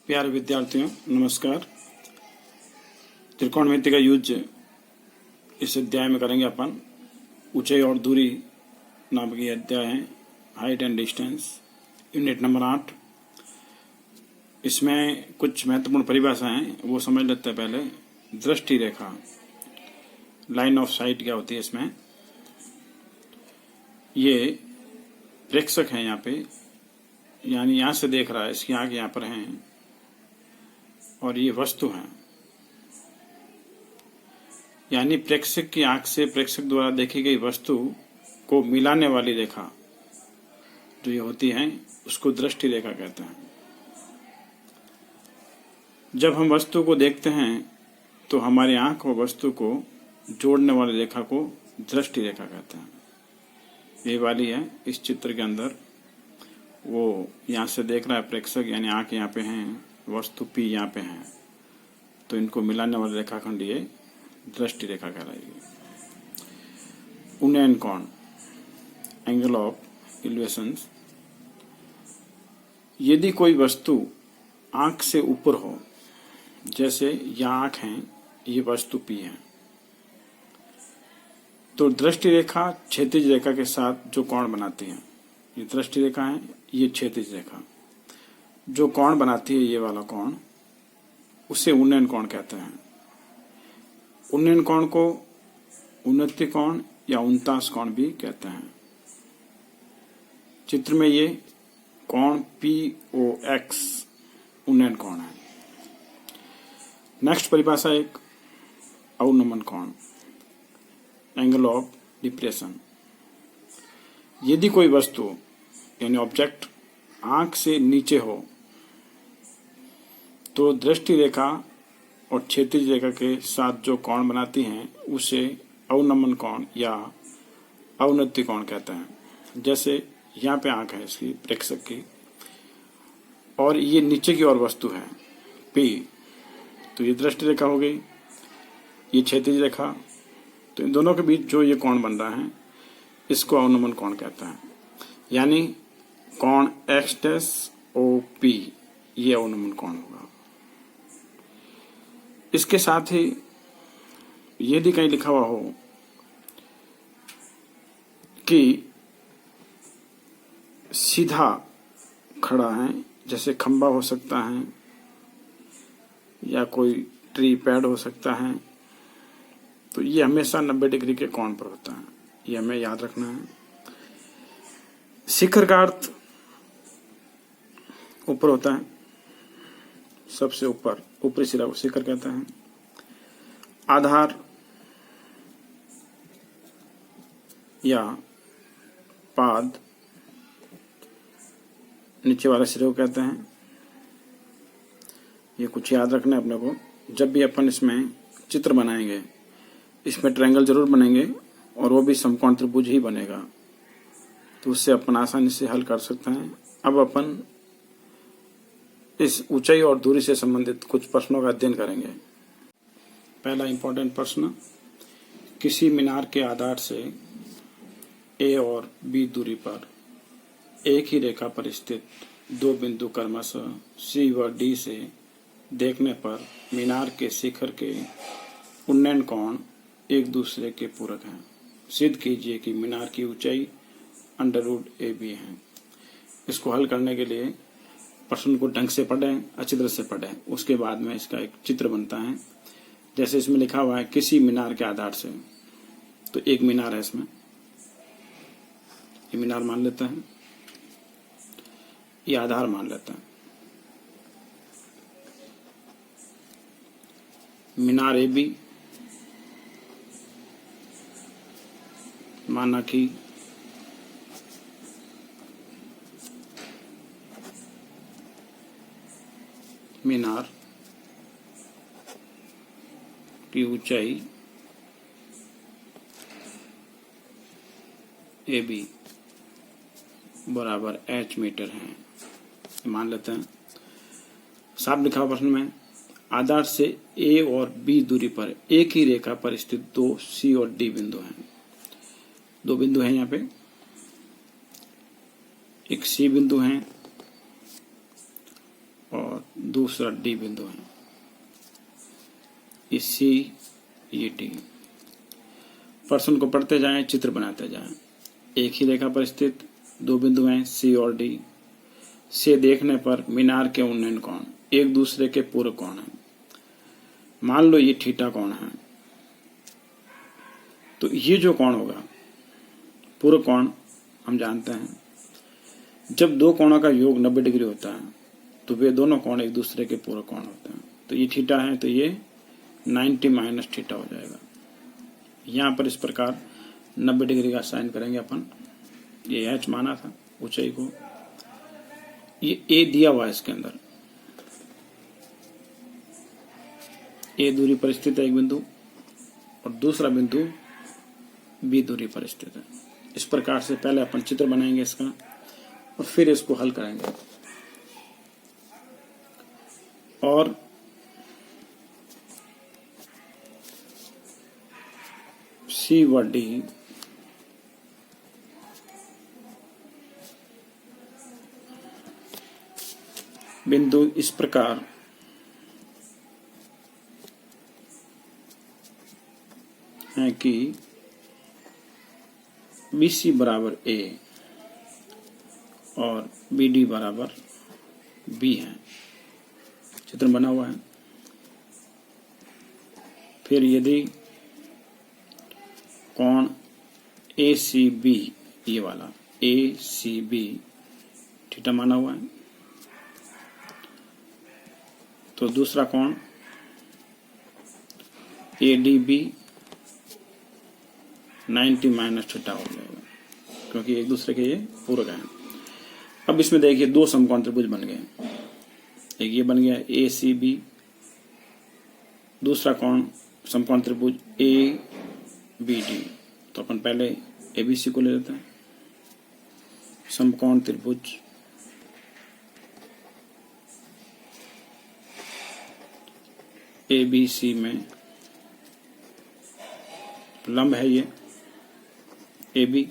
प्यारे विद्यार्थियों नमस्कार। त्रिकोणमिति का यूज इस अध्याय में करेंगे अपन। ऊंचाई और दूरी नामक ये अध्याय है, height and distance, unit number 8। इसमें कुछ महत्वपूर्ण परिभाषाएं हैं, वो समझ लेते हैं पहले। दृष्टि रेखा, लाइन ऑफ साइट क्या होती है इसमें। ये प्रेक्षक है यहाँ पे, यानी यहाँ से देख रहा है, इसकी आंख यहाँ पर है और ये वस्तु है, यानी प्रेक्षक की आंख से प्रेक्षक द्वारा देखी गई वस्तु को मिलाने वाली रेखा जो ये होती है उसको दृष्टि रेखा कहते हैं। जब हम वस्तु को देखते हैं तो हमारी आंख और वस्तु को जोड़ने वाली रेखा को दृष्टि रेखा कहते हैं। ये वाली है इस चित्र के अंदर, वो यहाँ से देख रहा है प्रेक्षक, यानी आंख यहाँ पे है, वस्तु पी यहाँ पे है, तो इनको मिलाने वाली रेखाखंड ये दृष्टि रेखा कहलाएगी। उन्नयन कोण, एंगल ऑफ इलिवेशंस। यदि कोई वस्तु आंख से ऊपर हो, जैसे यहाँ आंख है, ये वस्तु पी है, तो दृष्टि रेखा क्षैतिज रेखा के साथ जो कोण बनाती है, ये दृष्टि रेखा है, ये क्षैतिज रेखा जो कोण बनाती है, ये वाला कोण, उसे उन्नयन कोण कहते हैं। उन्नयन कोण को उन्नति कोण या उनतास कोण भी कहते हैं। चित्र में ये कोण POX उन्नयन कोण है। नेक्स्ट परिभाषा एक अवनमन कोण, एंगल ऑफ डिप्रेशन। यदि कोई वस्तु यानी ऑब्जेक्ट आंख से नीचे हो तो दृष्टि रेखा और क्षैतिज रेखा के साथ जो कोण बनाती हैं उसे अवनमन कोण या अवनति कोण कहते हैं। जैसे यहाँ पे आंख है इसकी प्रेक्षक की, और ये नीचे की ओर वस्तु है P, तो ये दृष्टि रेखा हो गई, ये क्षैतिज रेखा, तो इन दोनों के बीच जो ये कोण बन रहा है इसको अवनमन कोण कहते हैं। यानी कोण X'OP ये अवनमन कोण होगा। इसके साथ ही यदि कहीं लिखा हुआ हो कि सीधा खड़ा है, जैसे खंबा हो सकता है या कोई ट्री पैड हो सकता है, तो ये हमेशा 90 डिग्री के कोण पर होता है, ये हमें याद रखना है। शिखर का अर्थ ऊपर होता है, सबसे ऊपर, ऊपरी सिरा को शिखर कहते हैं। आधार या पाद नीचे वाले सिरे को कहते हैं। ये कुछ याद रखना है अपने को। जब भी अपन इसमें चित्र बनाएंगे, इसमें ट्रायंगल जरूर बनेंगे और वो भी समकोण त्रिभुज ही बनेगा, तो उससे अपन आसानी से हल कर सकते हैं। अब अपन इस ऊंचाई और दूरी से संबंधित कुछ प्रश्नों का अध्ययन करेंगे। पहला इंपॉर्टेंट प्रश्न, किसी मीनार के आधार से A और B दूरी पर एक ही रेखा पर स्थित दो बिंदु क्रमशः C व D से देखने पर मीनार के शिखर के उन्नयन कोण एक दूसरे के पूरक हैं। सिद्ध कीजिए कि मीनार की ऊंचाई √AB है। इसको हल करने के लिए प्रश्न को ढंग से पढ़ें, अच्छी तरह से पढ़ें, उसके बाद में इसका एक चित्र बनता है। जैसे इसमें लिखा हुआ है किसी मीनार के आधार से, तो एक मीनार है इसमें, ये मीनार मान लेते हैं, ये आधार मान लेते हैं। मीनार AB माना कि मीनार की ऊंचाई AB बराबर H मीटर है, मान लेते हैं। साफ लिखा प्रश्न में, आधार से A और B दूरी पर एक ही रेखा पर स्थित दो C और D बिंदु हैं। दो बिंदु हैं यहाँ पे, एक C बिंदु है और दूसरा डी बिंदु है, ये सी, ये डी। प्रश्न को पढ़ते जाएं, चित्र बनाते जाएं। एक ही रेखा पर स्थित दो बिंदु हैं सी और डी से देखने पर मीनार के उन्नयन कोण एक दूसरे के पूरक कोण हैं। मान लो ये थीटा कोण है, तो ये जो कोण होगा पूरक कोण, हम जानते हैं जब दो कोणों का योग 90 डिग्री होता है तो वे दोनों कोण एक दूसरे के पूरक कोण होते हैं। तो ये थीटा है तो ये 90 माइनस थीटा हो जाएगा। यहाँ पर इस प्रकार 90 डिग्री का साइन करेंगे अपन। ये एच माना था ऊंचाई को, ये ए दिया हुआ है इसके अंदर, ए दूरी पर स्थित है एक बिंदु और दूसरा बिंदु बी दूरी पर स्थित है। इस प्रकार से पहले अपन चित्र बनाएंगे इसका और फिर इसको हल करेंगे। और सी व डी बिंदु इस प्रकार है कि BC बराबर A और BD बराबर B है। चित्र बना हुआ है। फिर यदि कोण ACB, ये वाला ACB थीटा माना हुआ है, तो दूसरा कोण ADB 90 माइनस थीटा हो जाएगा, क्योंकि एक दूसरे के ये पूरक हैं। अब इसमें देखिए दो समकोण त्रिभुज बन गए, एक ये बन गया ACB, दूसरा कोण समकोण त्रिभुज ABD। तो अपन पहले ABC को ले लेते हैं। समकोण त्रिभुज ABC में लंब है ये AB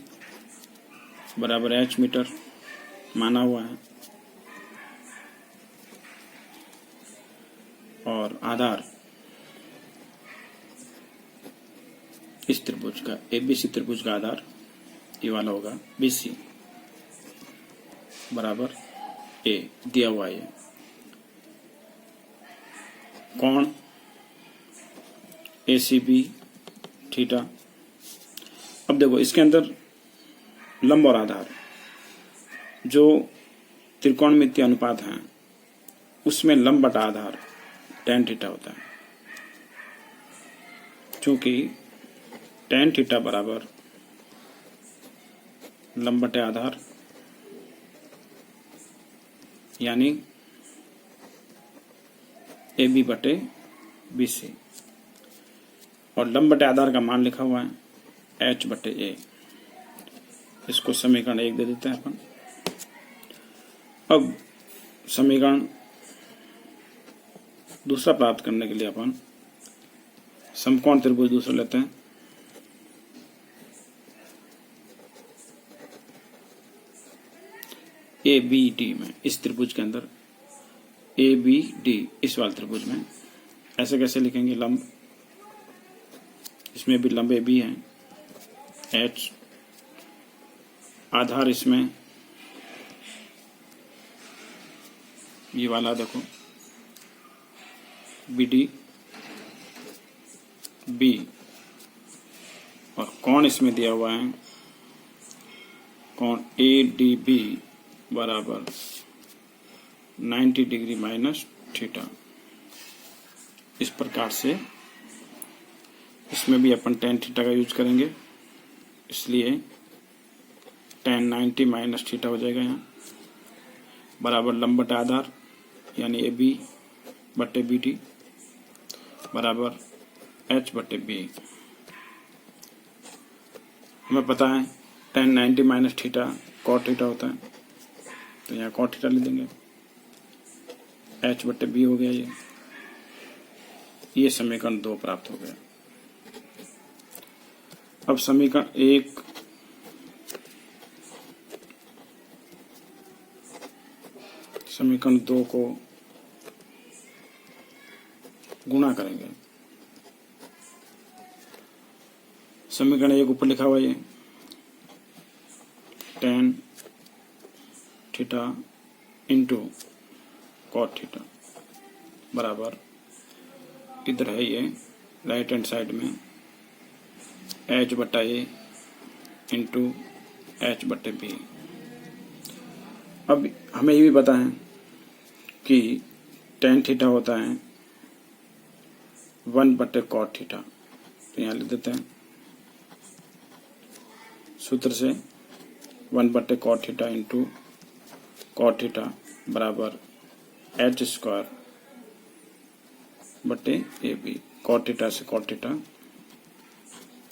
बराबर H मीटर माना हुआ है और आधार इस त्रिभुज का ABC त्रिभुज का आधार ये वाला होगा BC बराबर A दिया हुआ है। कोण ACB थीटा। अब देखो इसके अंदर लंब और आधार जो त्रिकोणमितीय अनुपात हैं उसमें लंब बटा आधार tan थीटा होता है, चूंकि tan थीटा बराबर लंब बटे आधार यानी AB बटे BC और लंब बटे आधार का मान लिखा हुआ है H बटे A। इसको समीकरण 1 दे देते हैं अपन। अब समीकरण दूसरा प्राप्त करने के लिए अपन समकोण त्रिभुज दूसरा लेते हैं। ABD में, इस त्रिभुज के अंदर ABD इस वाले त्रिभुज में ऐसे कैसे लिखेंगे? लंब, इसमें भी लंब AB है, H आधार इसमें ये वाला देखो BD B और कोण इसमें दिया हुआ है कोण ADB बराबर 90 डिग्री माइनस थीटा। इस प्रकार से इसमें भी अपन tan थीटा का यूज करेंगे, इसलिए tan 90 माइनस थीटा हो जाएगा यहाँ बराबर लंब बटे आधार यानी AB बटे BD बराबर H बटे B। हमें पता है tan 90 minus theta cot theta होता है, तो यहाँ cot थीटा ले देंगे, H बटे B हो गया। ये समीकरण 2 प्राप्त हो गया। अब समीकरण 1 समीकरण 2 को गुणा करेंगे। समीकरण 1 ऊपर लिखा हुआ ये tan theta into cot theta बराबर, इधर है ये राइट हैंड साइड में h बटा ए इंटू एच बटे बी। अब हमें ये भी पता है कि tan थीटा होता है 1 बटे कॉट थीटा, तो यहाँ लिख देते हैं सूत्र से 1 बटे cot theta into cot theta बराबर एच स्क्वायर बटे ए बी। कॉट थीटा से कॉट थीटा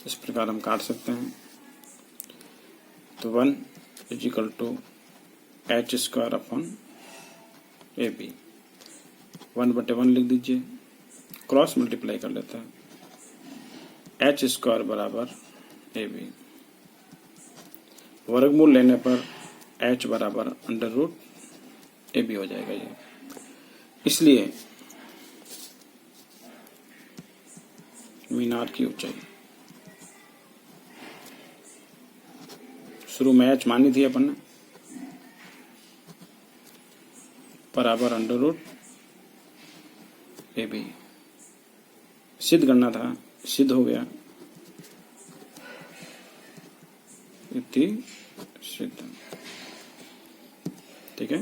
इस प्रकार हम काट सकते हैं, तो 1 equal to H square upon A B. 1 बटे 1 लिख दीजिए, क्रॉस मल्टीप्लाई कर लेते हैं, एच स्क्वायर बराबर ए बी। वर्गमूल लेने पर h बराबर अंडर रूट ए बी हो जाएगा ये। इसलिए मीनार की ऊंचाई शुरू में h मानी थी अपन ने, बराबर अंडर रूट ए बी। सिद्ध करना था, सिद्ध हो गया, इतनी सिद्ध। ठीक है।